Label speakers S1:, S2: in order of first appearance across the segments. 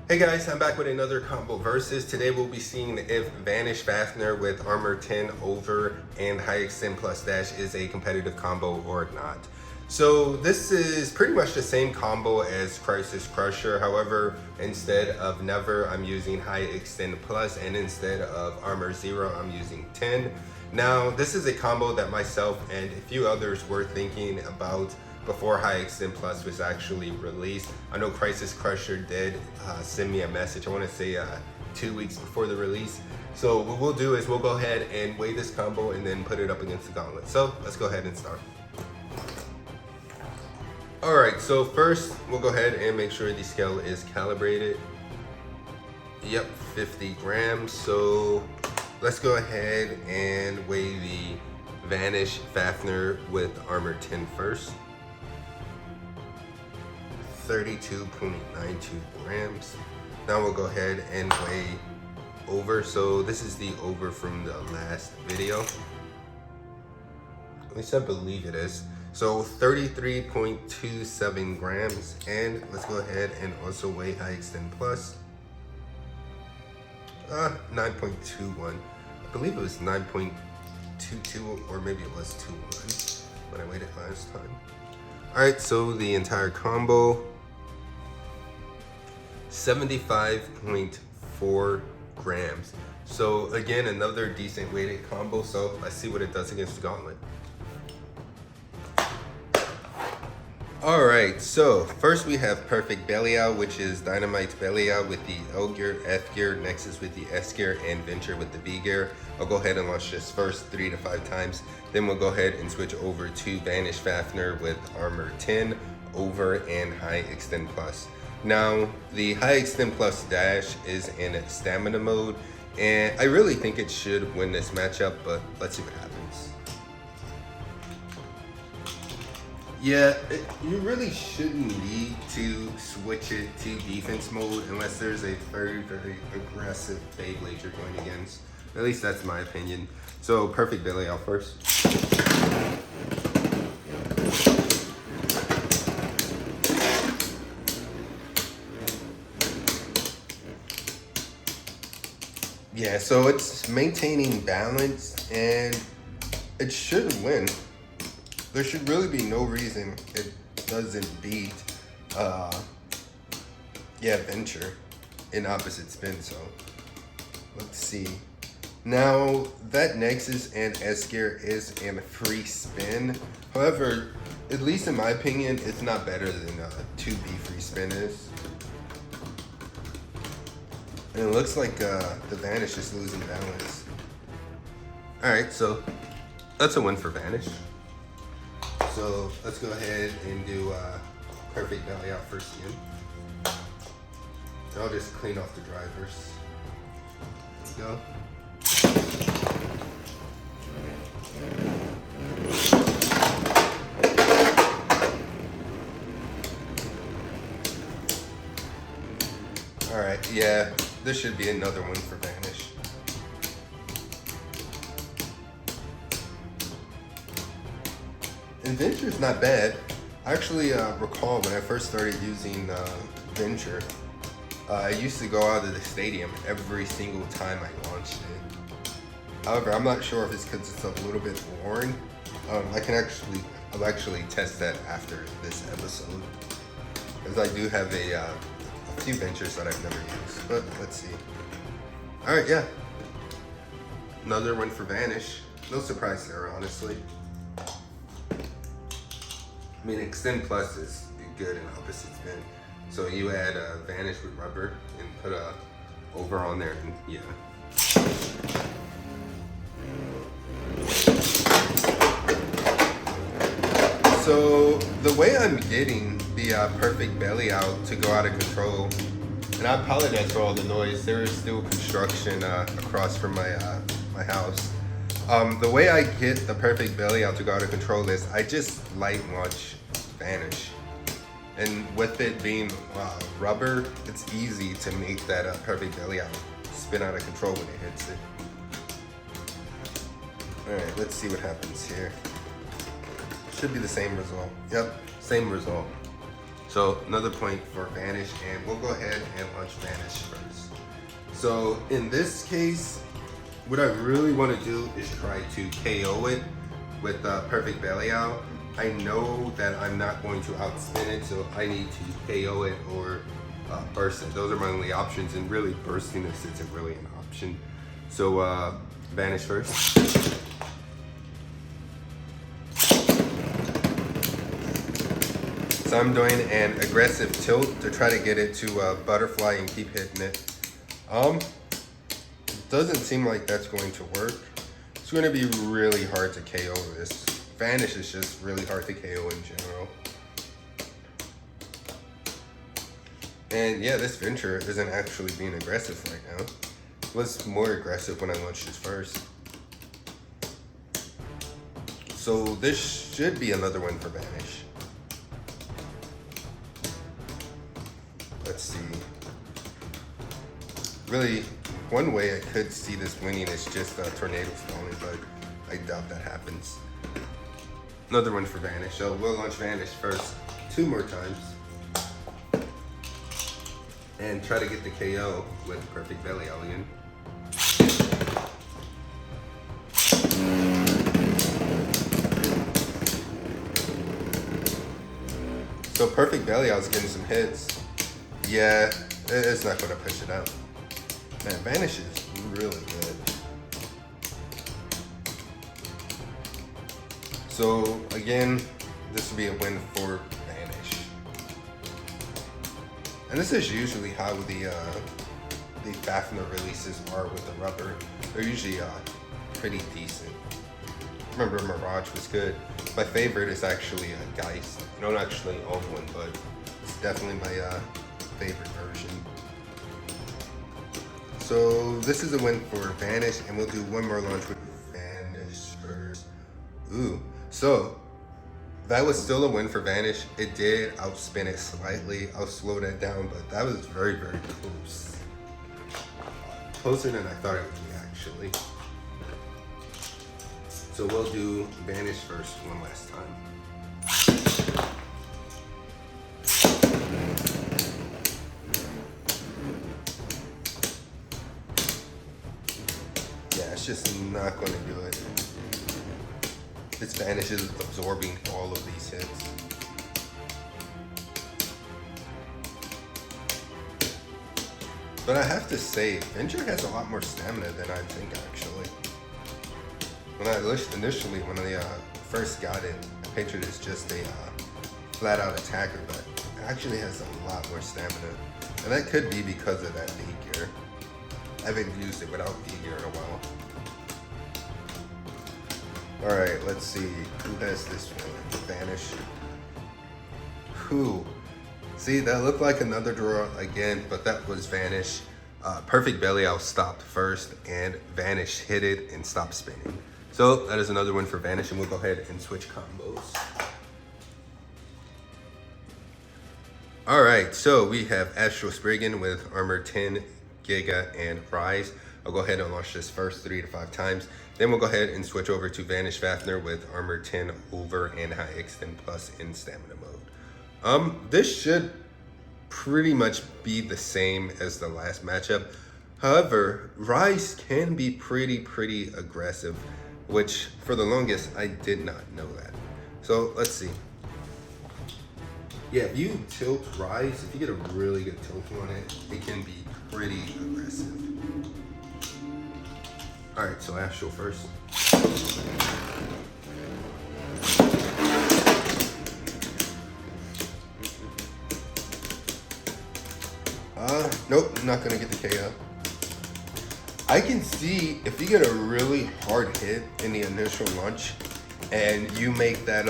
S1: Hey guys, I'm back with another combo versus. Today we'll be seeing if Vanish Fafnir with armor 10 over and high extend plus dash is a competitive combo or not. So this is pretty much the same combo as Crisis Crusher. However, instead of never, I'm using high extend plus, and instead of armor 0, I'm using 10. Now, this is a combo that myself and a few others were thinking about before High Extend Plus was actually released. I know Crisis Crusher did send me a message, I want to say 2 weeks before the release. So what we'll do is we'll go ahead and weigh this combo and then put it up against the gauntlet. So let's go ahead and start. Alright, so first we'll go ahead and make sure the scale is calibrated. Yep, 50 grams. So let's go ahead and weigh the Vanish Fafnir with armor 10 first. 32.92 grams. Now we'll go ahead and weigh over. So this is the over from the last video. At least I believe it is. So 33.27 grams. And let's go ahead and also weigh High Extend Plus. 9.21. I believe it was 9.22 or maybe it was 21 when I weighed it last time. Alright, so the entire combo, 75.4 grams. So again, another decent weighted combo. So let's see what it does against the gauntlet. Alright, so first we have Perfect Belial, which is Dynamite Belial with the L gear, F gear, Nexus with the S gear, and Venture with the V gear. I'll go ahead and launch this first 3 to 5 times. Then we'll go ahead and switch over to Vanish Fafnir with armor 10 over and high extend plus. Now, the high extend plus dash is in stamina mode, and I really think it should win this matchup, but let's see what happens. Yeah, you really shouldn't need to switch it to defense mode unless there's a very, very aggressive Beyblade you're going against. At least that's my opinion. So, Perfect Belial first. Yeah, so it's maintaining balance and it should win. There should really be no reason it doesn't beat Venture in opposite spin. So let's see. Now that Nexus and S gear is in free spin. However, at least in my opinion, it's not better than 2B free spin is. And it looks like the Vanish is losing balance. Alright, so that's a win for Vanish. So let's go ahead and do Perfect Belial first again. I'll just clean off the drivers. Let's go. Alright, yeah, this should be another win for Vanish. And Venture's not bad. I actually recall when I first started using Venture, I used to go out of the stadium every single time I launched it. However, I'm not sure if it's because it's a little bit boring. I'll actually test that after this episode, because I do have a few Ventures that I've never used. But let's see. All right, yeah, another one for Vanish. No surprise there, honestly. I mean, Extend Plus is good in opposite spin. So you add Vanish with rubber and put a over on there, and yeah. So the way I'm getting the Perfect Belial to go out of control, and I apologize for all the noise. There is still construction across from my my house. The way I get the Perfect Belial to go out of control is I just light launch Vanish. And with it being rubber, it's easy to make that Perfect Belial spin out of control when it hits it. Alright, let's see what happens here. Should be the same result. Yep, same result. So another point for Vanish, and we'll go ahead and launch Vanish first. So in this case, what I really want to do is try to KO it with Perfect Belial. I know that I'm not going to outspin it, so I need to KO it or burst it. Those are my only options, and really bursting this isn't really an option. So Vanish first. So I'm doing an aggressive tilt to try to get it to butterfly and keep hitting it. Doesn't seem like that's going to work. It's going to be really hard to KO this. Vanish is just really hard to KO in general. And yeah, this Venture isn't actually being aggressive right now. It was more aggressive when I launched this first. So this should be another win for Vanish. Let's see. Really, one way I could see this winning is just tornado stalling, but I doubt that happens. Another one for Vanish. So we'll launch Vanish first 2 more times. And try to get the KO with Perfect Belial again. So Perfect Belial's getting some hits. Yeah, it's not going to push it out. Man, Vanish is really good. So again, this will be a win for Vanish. And this is usually how the Fafnir releases are with the rubber. They're usually pretty decent. Remember, Mirage was good. My favorite is actually Geist. I don't actually own one, but it's definitely my favorite version. So this is a win for Vanish, and we'll do one more launch with Vanish first. Ooh, so that was still a win for Vanish. It did outspin it slightly. I'll slow that down, but that was very, very close. Closer than I thought it would be, actually. So we'll do Vanish first one last time. Yeah, it's just not going to do it. This Vanish is absorbing all of these hits. But I have to say, Venture has a lot more stamina than I think, actually. When I initially, when I first got it, I pictured it as just a flat-out attacker, but it actually has a lot more stamina. And that could be because of that V-Gear. I haven't used it without V-Gear in a while. Alright, let's see. Who has this one? Vanish. Who? See, that looked like another draw again, but that was Vanish. Perfect Belial stopped first, and Vanish hit it and stopped spinning. So that is another one for Vanish, and we'll go ahead and switch combos. Alright, so we have Astral Spriggan with Armor 10, Giga, and Rise. I'll go ahead and launch this first 3 to 5 times. Then we'll go ahead and switch over to Vanish Fafnir with Armor 10 over and High Xtend Plus in Stamina mode. This should pretty much be the same as the last matchup. However, Rise can be pretty aggressive, which for the longest, I did not know that. So let's see. Yeah, if you tilt Rise, if you get a really good tilt on it, it can be pretty aggressive. All right, so Astral first. Nope, I'm not gonna get the KO. I can see if you get a really hard hit in the initial launch and you make that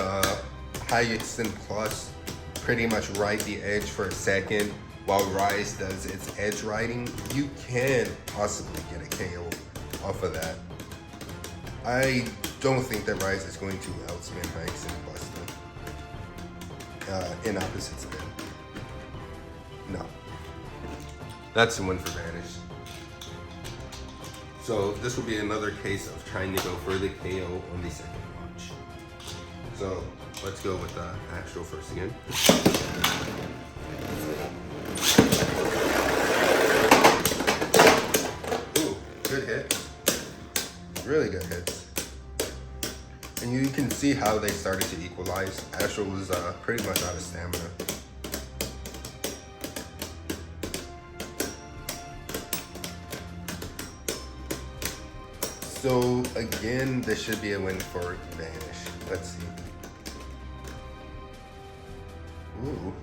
S1: High Xtend Plus pretty much ride the edge for a second while Rise does its edge riding, you can possibly get a KO off of that. I don't think that Rise is going to outspin High Xtend Plus though. In opposite spin. No. That's the one for Vanish. So this will be another case of trying to go for the KO on the second launch. So let's go with Astral first again. Ooh, good hit. Really good hits. And you can see how they started to equalize. Astral was pretty much out of stamina. So again, this should be a win for Vanish. Let's see. Ooh,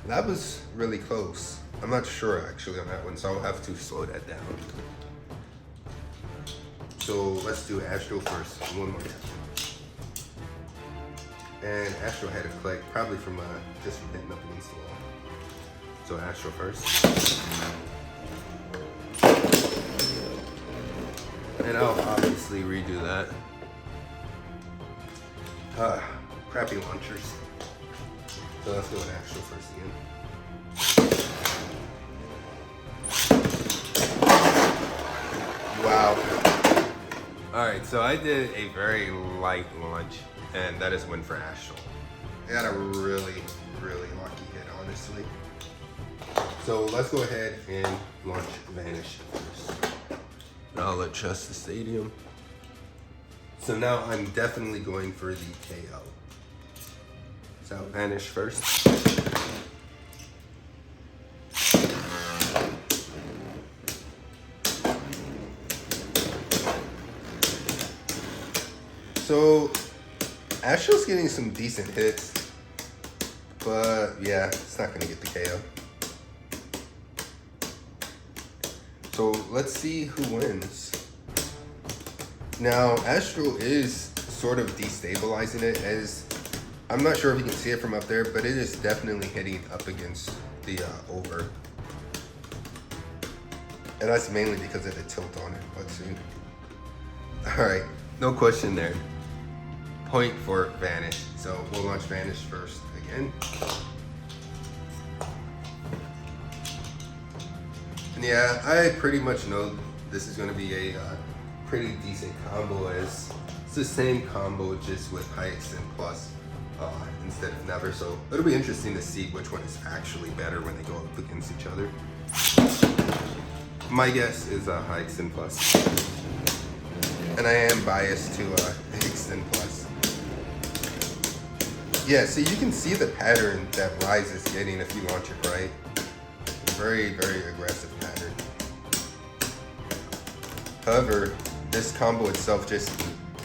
S1: that was really close. I'm not sure actually on that one, so I'll have to slow that down. So let's do Astral first, one more time. And Astral had a click, probably from just from hitting up against the wall. So Astral first. And I'll obviously redo that. Crappy launchers. So let's go with Astral first again. Wow. Alright, so I did a very light launch, and that is a win for Astral. I got a really, really lucky hit, honestly. So let's go ahead and launch Vanish first. I'll adjust the stadium. So now I'm definitely going for the KO. So Vanish first. So Astral's getting some decent hits, but yeah, it's not gonna get the KO. So let's see who wins. Now, Astral is sort of destabilizing it, as I'm not sure if you can see it from up there, but it is definitely hitting up against the over. And that's mainly because of the tilt on it. Let's see. All right, no question there. Point for Vanish. So we'll launch Vanish first again. And yeah, I pretty much know this is going to be a pretty decent combo, as it's the same combo just with high extend plus instead of never. So it'll be interesting to see which one is actually better when they go up against each other. My guess is high extend plus, and I am biased to extend plus. Yeah, so you can see the pattern that Rise is getting if you launch it right. Very, very aggressive pattern. However, this combo itself just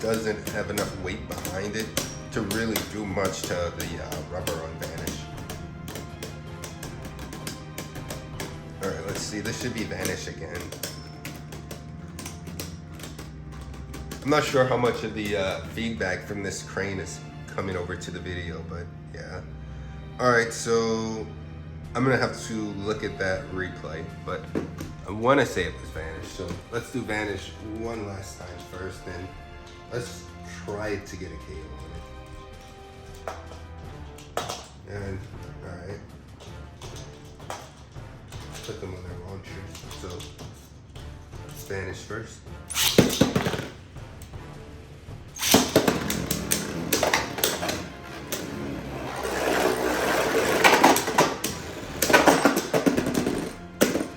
S1: doesn't have enough weight behind it to really do much to the rubber on Vanish. Alright, let's see. This should be Vanish again. I'm not sure how much of the feedback from this crane is coming over to the video, but yeah. Alright, so I'm gonna have to look at that replay, but I want to say it was Vanish. So let's do Vanish one last time first, and let's try to get a KO on it. And all right, put them on their launcher. So Vanish first.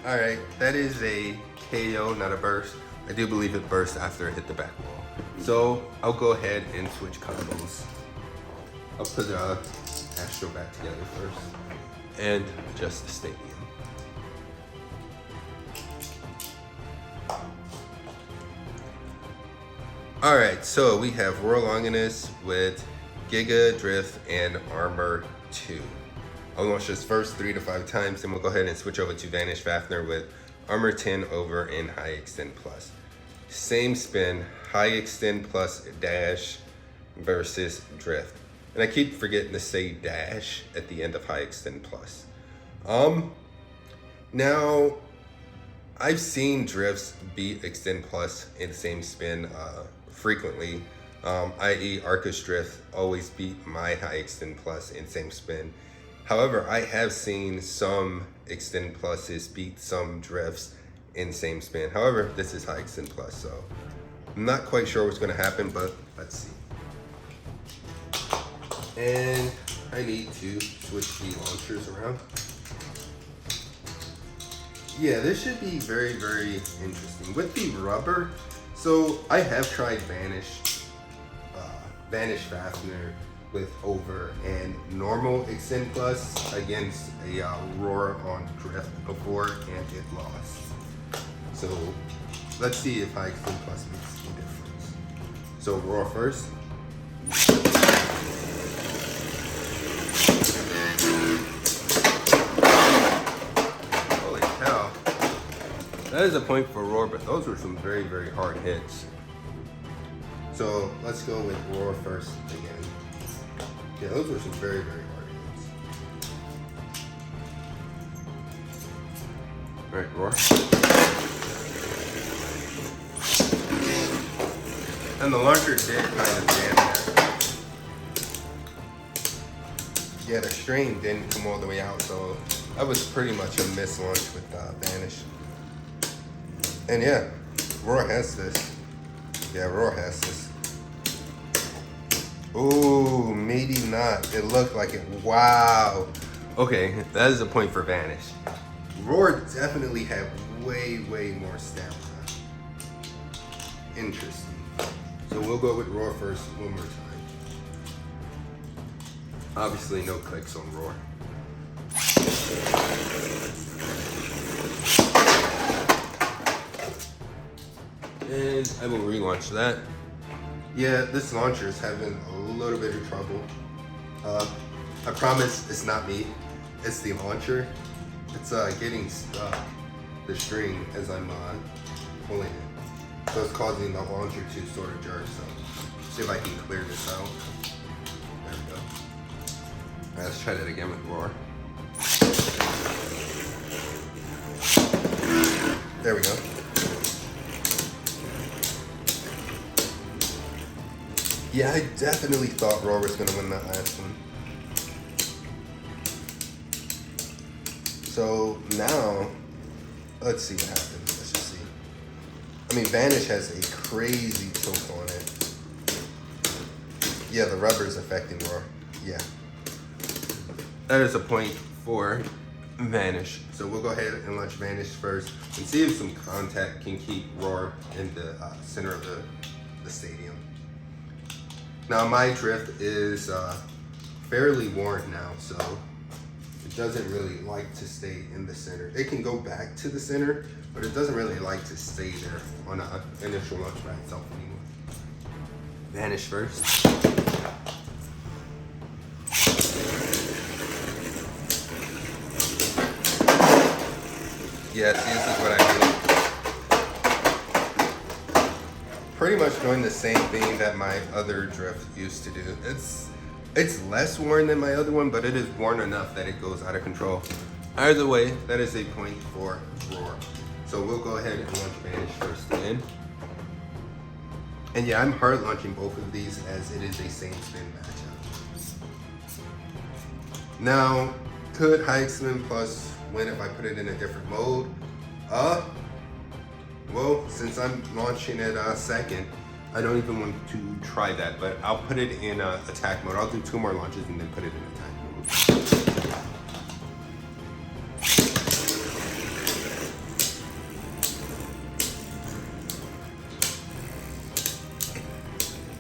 S1: Alright, that is a KO, not a burst. I do believe it burst after it hit the back wall. So I'll go ahead and switch combos. I'll put Astral back together first and adjust the stadium. Alright, so we have Royal Longinus with Giga, Drift, and Armor 2. I'll launch this first 3 to 5 times, then we'll go ahead and switch over to Vanish Fafnir with Armor 10 over and High Extend Plus. Same spin, High Extend Plus dash versus Drift. And I keep forgetting to say dash at the end of High Extend Plus. Now, I've seen Drifts beat Extend Plus in the same spin frequently, i.e. Arcus Drift always beat my High Extend Plus in same spin. However, I have seen some Extend Pluses beat some Drifts in same spin. However, this is High Extend Plus, so I'm not quite sure what's going to happen, but let's see. And I need to switch the launchers around. Yeah, this should be very, very interesting. With the rubber, so I have tried Vanish Fafnir with over and normal Xtend Plus against a Roar on Drift before, and it lost. So let's see if Xtend Plus makes a difference. So Roar first. Holy cow. That is a point for Roar, but those were some very, very hard hits. So let's go with Roar first again. Yeah, those were some very, very hard hits. All right, Roar. And the launcher did kind of jam there. Yeah, the string didn't come all the way out, so that was pretty much a miss launch with Vanish. And yeah, Roar has this. Yeah, Roar has this. Ooh, maybe not. It looked like it. Wow. Okay, that is a point for Vanish. Roar definitely had way, way more stamina. Interesting. So we'll go with Roar first one more time. Obviously no clicks on Roar. And I will relaunch that. Yeah, this launcher is having a little bit of trouble. I promise it's not me, it's the launcher. It's getting stuck, the string, as I'm pulling it. So it's causing the launcher to sort of jerk, so see if I can clear this out. There we go. All right, let's try that again with Roar. There we go. Yeah, I definitely thought Roar was going to win that last one. So now, let's see what happens. Let's just see. I mean, Vanish has a crazy tilt on it. Yeah, the rubber is affecting Roar. Yeah. That is a point for Vanish. So we'll go ahead and launch Vanish first and see if some contact can keep Roar in the center of the stadium. Now my drift is fairly worn now, so it doesn't really like to stay in the center. It can go back to the center, but it doesn't really like to stay there on an initial launch by itself anymore. Vanish first. Yeah, see, this is what I mean. Pretty much doing the same thing that my other drift used to do. It's less worn than my other one, but it is worn enough that it goes out of control. Either way, that is a point for Roar. So we'll go ahead and launch Vanish first again. And yeah, I'm hard launching both of these as it is a same spin matchup. Now, could Xtend Plus win if I put it in a different mode? Well, since I'm launching it second, I don't even want to try that, but I'll put it in attack mode. I'll do 2 more launches and then put it in attack mode.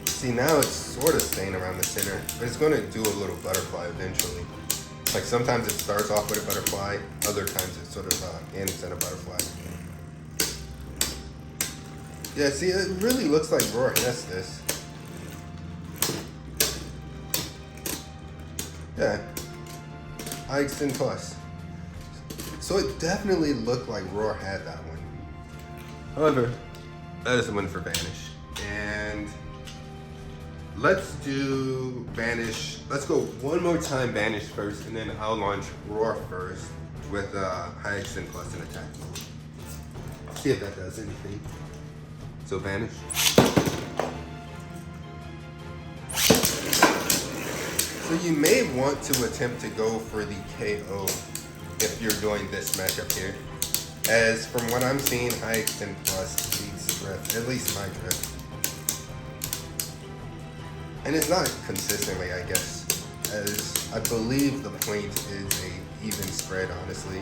S1: See, now it's sort of staying around the center, but it's going to do a little butterfly eventually. Like sometimes it starts off with a butterfly, other times it sort of ends in a butterfly. Yeah, see, it really looks like Roar has this. Yeah, Xtend Plus. So it definitely looked like Roar had that one. However, that is a win for Vanish. And let's do Vanish. Let's go one more time Vanish first, and then I'll launch Roar first with Xtend Plus in attack mode. See if that does anything. So Vanish. So you may want to attempt to go for the KO if you're doing this matchup here. As from what I'm seeing, Xtend Plus beats Drift, at least my Drift. And it's not consistently, I guess. as I believe the point is a even spread, honestly.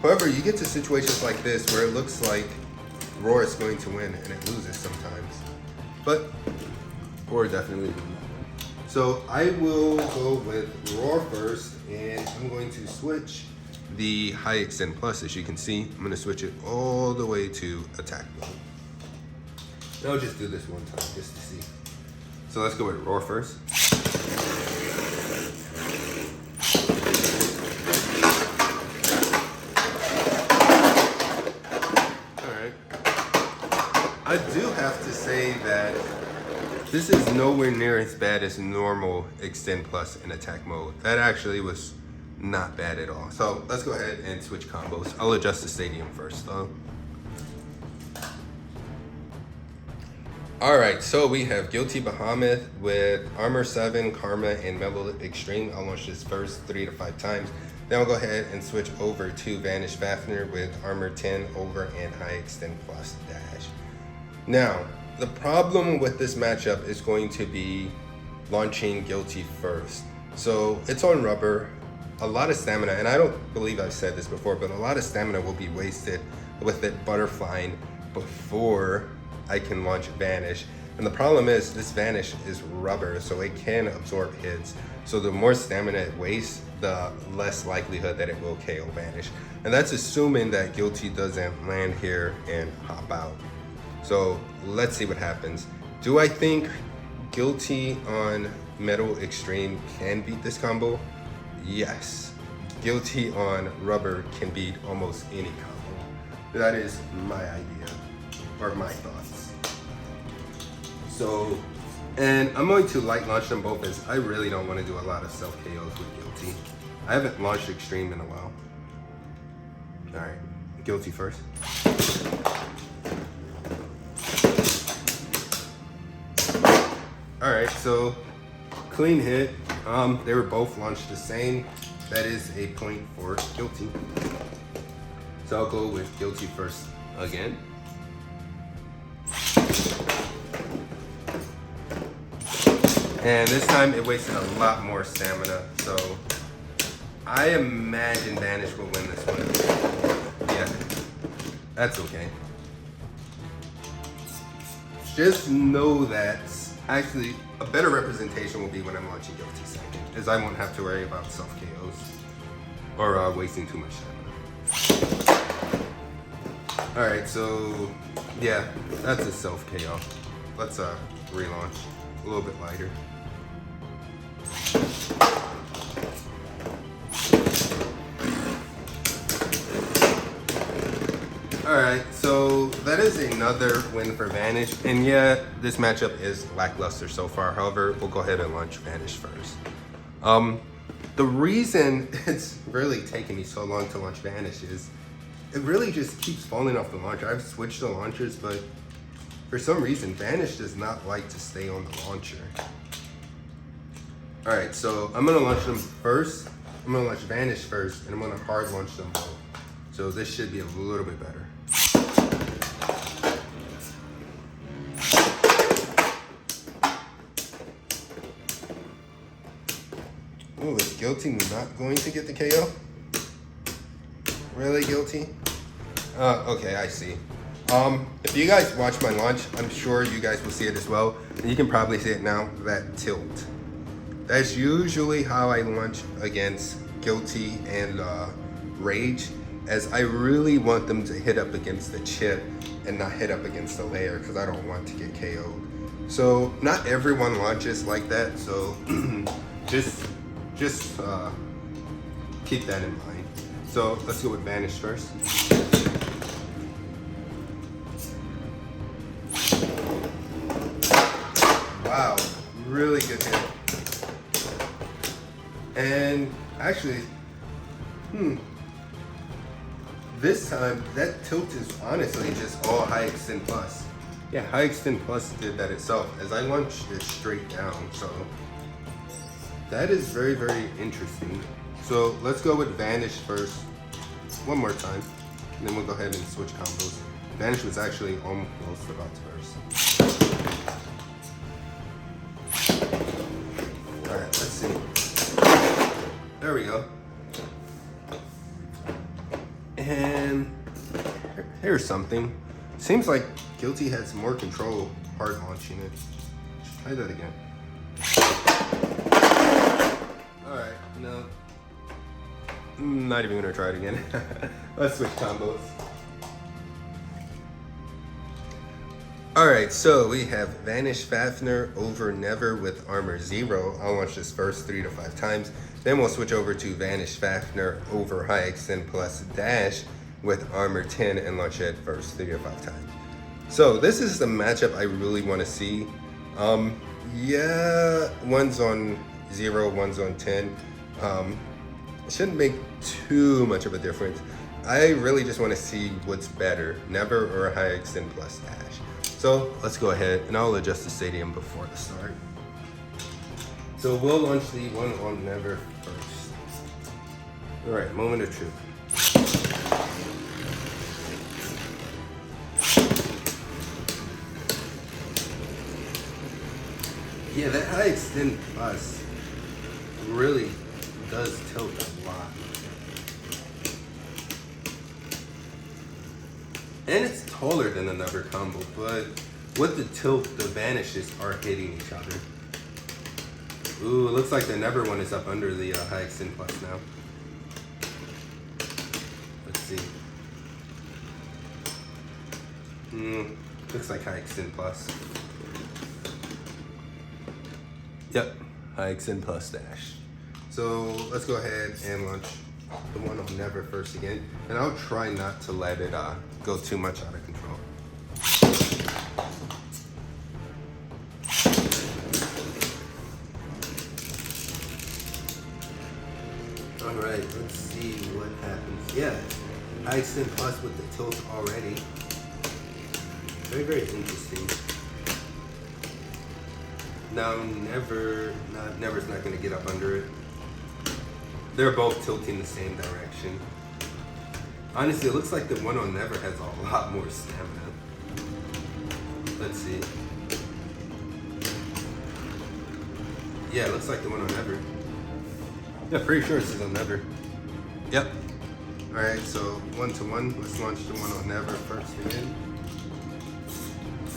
S1: However, you get to situations like this where it looks like Roar is going to win and it loses sometimes. But Roar definitely wins that one. So I will go with Roar first, and I'm going to switch the high extend plus. As you can see, I'm going to switch it all the way to attack mode. And I'll just do this one time just to see. So let's go with Roar first. Alright. I do have to say that this is nowhere near as bad as normal Extend Plus in attack mode. That actually was not bad at all. So let's go ahead and switch combos. I'll adjust the stadium first though. Alright, so we have Guilty Bahamut with Armor 7, Karma, and Mellow Extreme. I'll launch this first 3 to 5 times. Then I'll go ahead and switch over to Vanish Fafnir with Armor 10, Over, and High Extend Plus Dash. Now, the problem with this matchup is going to be launching Guilty first. So it's on rubber, a lot of stamina, and I don't believe I've said this before, but a lot of stamina will be wasted with it butterflying before I can launch Vanish. And the problem is this Vanish is rubber, so it can absorb hits. So the more stamina it wastes, the less likelihood that it will KO Vanish. And that's assuming that Guilty doesn't land here and hop out. So let's see what happens. Do I think Guilty on Metal Extreme can beat this combo? Yes. Guilty on rubber can beat almost any combo. That is my idea, or my thoughts. So, and I'm going to light launch them both as I really don't want to do a lot of self KOs with Guilty. I haven't launched Extreme in a while. Alright, Guilty first. Alright, so clean hit. They were both launched the same. That is a point for Guilty. So I'll go with Guilty first again. And this time it wasted a lot more stamina, so I imagine Vanish will win this one. Yeah, that's okay. Just know that actually a better representation will be when I'm launching Guilty second, as I won't have to worry about self KOs or wasting too much stamina. Alright, so yeah, that's a self KO. Let's relaunch a little bit lighter. Alright, so that is another win for Vanish. And yeah, this matchup is lackluster so far. However, we'll go ahead and launch Vanish first. The reason it's really taking me so long to launch Vanish is it really just keeps falling off the launcher. I've switched the launchers, but for some reason, Vanish does not like to stay on the launcher. Alright, so I'm gonna launch them first. I'm gonna launch Vanish first, and I'm gonna hard launch them both. So this should be a little bit better. Oh, is Guilty not going to get the KO? Really, Guilty? Okay, I see. If you guys watch my launch, I'm sure you guys will see it as well. And you can probably see it now, that tilt. That's usually how I launch against Guilty and Rage, as I really want them to hit up against the chip and not hit up against the layer, because I don't want to get KO'd. So not everyone launches like that, so just keep that in mind. So let's go with Vanish first. Wow, really good hit. And actually, this time that tilt is honestly just all high extend plus. Yeah, high extend plus did that itself, as I launched it straight down. So that is very, very interesting. So let's go with Vanish first, one more time, and then we'll go ahead and switch combos. Vanish was actually almost about to burst. All right, let's see. There we go. And here's something. Seems like Guilty has more control hard launching it. Let's try that again. Alright, no. Not even gonna try it again. Let's switch combos. Alright, so we have Vanish Fafnir over Never with armor 0. I'll launch this first 3 to 5 times. Then we'll switch over to Vanish Fafnir over High Extend plus Dash with armor 10 and launch it first 3 to 5 times. So this is the matchup I really want to see. Yeah, one's on 0, one's on 10. Shouldn't make too much of a difference. I really just want to see what's better, Never or High Extend plus Dash. So let's go ahead and I'll adjust the stadium before the start. So we'll launch the one on Never first. All right, moment of truth. Yeah, that High Extend plus really does tilt a lot. And it's taller than the Never combo, but with the tilt, the Vanishes are hitting each other. Ooh, it looks like the Never one is up under the High Extend plus now. Let's see. Looks like High Extend plus. Yep, High Extend plus Dash. So let's go ahead and launch the one on Never first again. And I'll try not to let it go too much out of control. All right, let's see what happens. Yeah, High Extend plus with the tilt already. Very, very interesting. Now Never's not gonna get up under it. They're both tilting the same direction. Honestly, it looks like the one on Never has a lot more stamina. Let's see. Yeah, it looks like the one on Never. Yeah, pretty sure this is on Never. Yep. Alright, so 1-1. Let's launch the one on Never first again.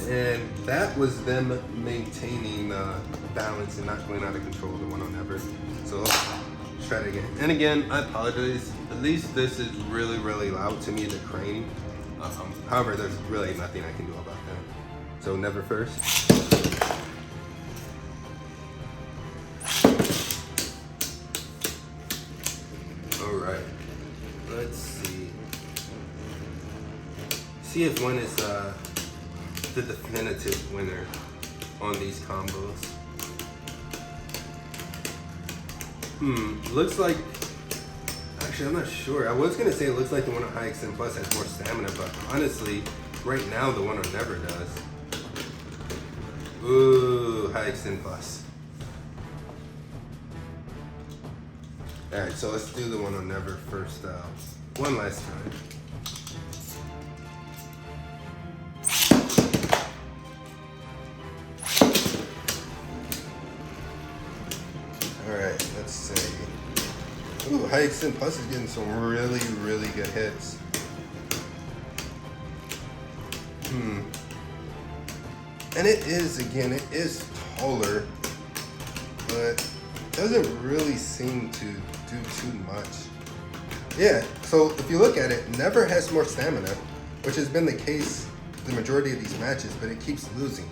S1: And that was them maintaining balance and not going out of control of the one on Never. So let's try it again. And again, I apologize. At least this is really, really loud to me, the crane. However, there's really nothing I can do about that. So Never first. Alright. Let's see. See if one is the definitive winner on these combos. Looks like, actually I'm not sure. I was gonna say it looks like the one on High Extend plus has more stamina, but honestly, right now the one on Never does. Ooh, High Extend plus. Alright, so let's do the one on Never first one last time. Alright, let's see. Ooh, High Extend plus is getting some really, really good hits. And it is, again, it is taller, but doesn't really seem to do too much. Yeah, so if you look at it, Never has more stamina, which has been the case the majority of these matches, but it keeps losing.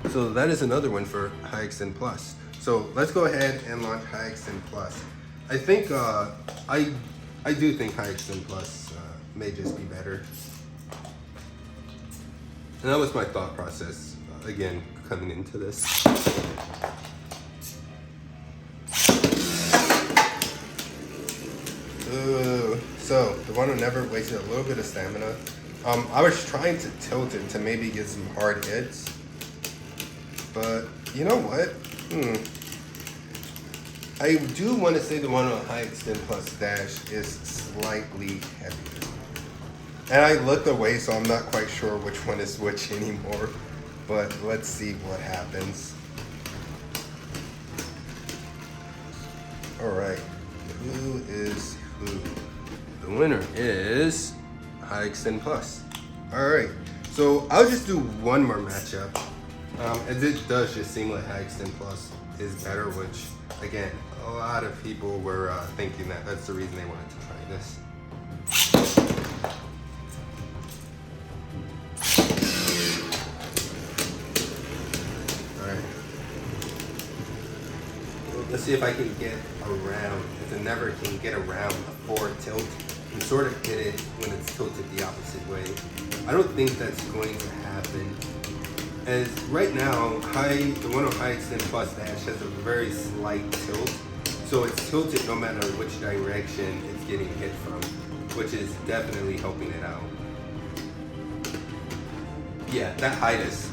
S1: So that is another one for High Extend plus. So let's go ahead and launch High Extend plus. I think, I do think High Extend plus may just be better. And that was my thought process, again, coming into this. Ooh, so the one who Never wasted a little bit of stamina. I was trying to tilt it to maybe get some hard hits, but you know what? I do want to say the one on High Extend plus Dash is slightly heavier. And I looked away, so I'm not quite sure which one is which anymore. But let's see what happens. All right. winner is High Xtend Plus. Alright, so I'll just do one more matchup. As it does just seem like High Xtend Plus is better, which again, a lot of people were thinking that that's the reason they wanted to try this. Alright. Let's see if I can get around. If the never can get around a forward tilt and sort of hit it when it's tilted the opposite way. I don't think that's going to happen. As right now, the one on High Xtend Plus Dash has a very slight tilt. So it's tilted no matter which direction it's getting hit from, which is definitely helping it out. Yeah, that height is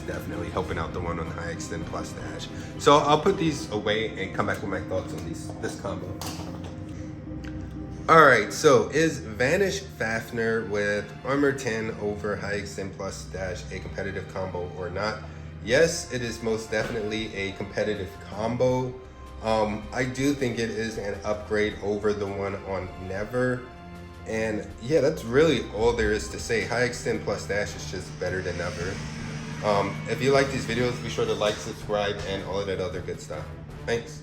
S1: definitely helping out the one on High Xtend Plus Dash. So I'll put these away and come back with my thoughts on this combo. Alright, so is Vanish Fafnir with Armor 10 over High Xtend Plus Dash a competitive combo or not? Yes, it is most definitely a competitive combo. I do think it is an upgrade over the one on Never. And yeah, that's really all there is to say. High Xtend Plus Dash is just better than Never. If you like these videos, be sure to like, subscribe, and all of that other good stuff. Thanks.